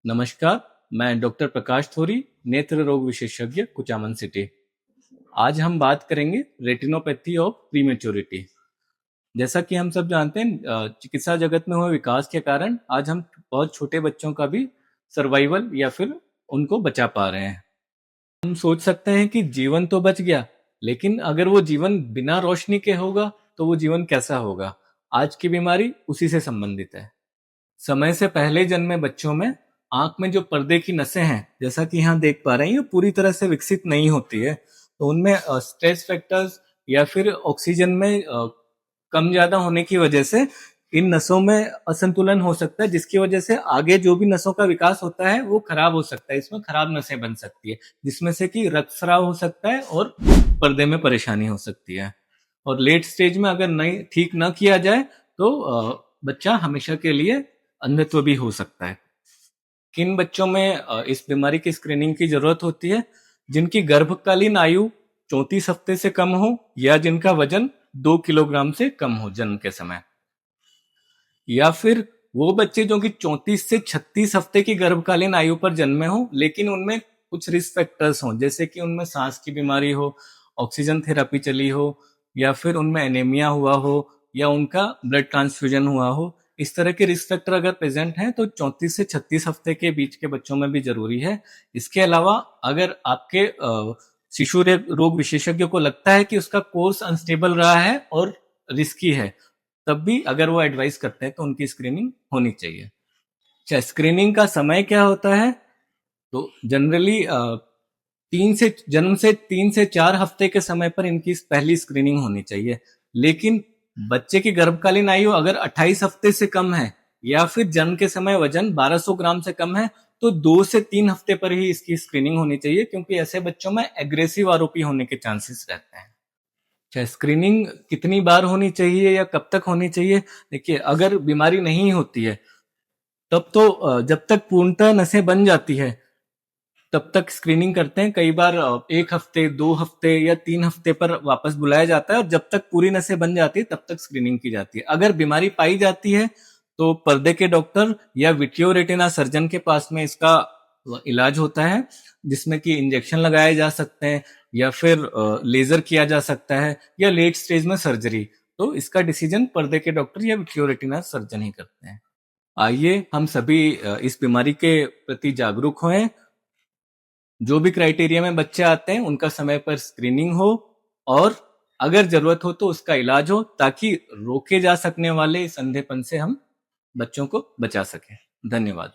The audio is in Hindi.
नमस्कार, मैं डॉक्टर प्रकाश थोरी, नेत्र रोग विशेषज्ञ, कुचामन सिटी। आज हम बात करेंगे रेटिनोपैथी ऑफ प्रीमेच्योरिटी। जैसा कि हम सब जानते हैं, चिकित्सा जगत में हुए विकास के कारण आज हम बहुत छोटे बच्चों का भी सर्वाइवल या फिर उनको बचा पा रहे हैं। हम सोच सकते हैं कि जीवन तो बच गया, लेकिन अगर वो जीवन बिना रोशनी के होगा तो वो जीवन कैसा होगा? आज की बीमारी उसी से संबंधित है। समय से पहले जन्मे बच्चों में आंख में जो पर्दे की नसें हैं, जैसा कि यहाँ देख पा रहे हैं, ये पूरी तरह से विकसित नहीं होती है। तो उनमें स्ट्रेस फैक्टर्स या फिर ऑक्सीजन में कम ज्यादा होने की वजह से इन नसों में असंतुलन हो सकता है, जिसकी वजह से आगे जो भी नसों का विकास होता है वो खराब हो सकता है। इसमें खराब नसें बन सकती है, जिसमें से कि रक्तस्राव हो सकता है और पर्दे में परेशानी हो सकती है। और लेट स्टेज में अगर नहीं ठीक ना किया जाए तो बच्चा हमेशा के लिए अंधत्व भी हो सकता है। किन बच्चों में इस बीमारी की स्क्रीनिंग की जरूरत होती है? जिनकी गर्भकालीन आयु 34 हफ्ते से कम हो या जिनका वजन 2 किलोग्राम से कम हो जन्म के समय, या फिर वो बच्चे जो कि 34 से 36 हफ्ते की गर्भकालीन आयु पर जन्मे हो लेकिन उनमें कुछ रिस्क फैक्टर्स हों, जैसे कि उनमें सांस की बीमारी हो, ऑक्सीजन थेरेपी चली हो, या फिर उनमें एनीमिया हुआ हो, या उनका ब्लड ट्रांसफ्यूजन हुआ हो। इस तरह के रिस्क फैक्टर अगर प्रेजेंट हैं तो 34 से 36 हफ्ते के बीच के बच्चों में भी जरूरी है। इसके अलावा अगर आपके शिशु रोग विशेषज्ञ को लगता है कि उसका कोर्स अनस्टेबल रहा है और रिस्की है, तब भी अगर वो एडवाइस करते हैं तो उनकी स्क्रीनिंग होनी चाहिए। अच्छा, स्क्रीनिंग का समय क्या होता है? तो जनरली जन्म से 3 से 4 हफ्ते के समय पर इनकी पहली स्क्रीनिंग होनी चाहिए। लेकिन बच्चे की गर्भकालीन आयु अगर 28 हफ्ते से कम है या फिर जन्म के समय वजन 1200 ग्राम से कम है तो 2 से 3 हफ्ते पर ही इसकी स्क्रीनिंग होनी चाहिए, क्योंकि ऐसे बच्चों में एग्रेसिव आरोपी होने के चांसेस रहते हैं। अच्छा, स्क्रीनिंग कितनी बार होनी चाहिए या कब तक होनी चाहिए? देखिए, अगर बीमारी नहीं होती है तब तो जब तक पूर्णतः नसें बन जाती है तब तक स्क्रीनिंग करते हैं। कई बार 1 हफ्ते, 2 हफ्ते या 3 हफ्ते पर वापस बुलाया जाता है और जब तक पूरी नसें बन जाती है तब तक स्क्रीनिंग की जाती है। अगर बीमारी पाई जाती है तो पर्दे के डॉक्टर या विट्रियो रेटिना सर्जन के पास में इसका इलाज होता है, जिसमें कि इंजेक्शन लगाए जा सकते हैं या फिर लेजर किया जा सकता है या लेट स्टेज में सर्जरी। तो इसका डिसीजन पर्दे के डॉक्टर या विट्रियो रेटिना सर्जन ही करते हैं। आइए हम सभी इस बीमारी के प्रति जागरूक हों। जो भी क्राइटेरिया में बच्चे आते हैं उनका समय पर स्क्रीनिंग हो और अगर जरूरत हो तो उसका इलाज हो, ताकि रोके जा सकने वाले इस अंधेपन से हम बच्चों को बचा सकें। धन्यवाद।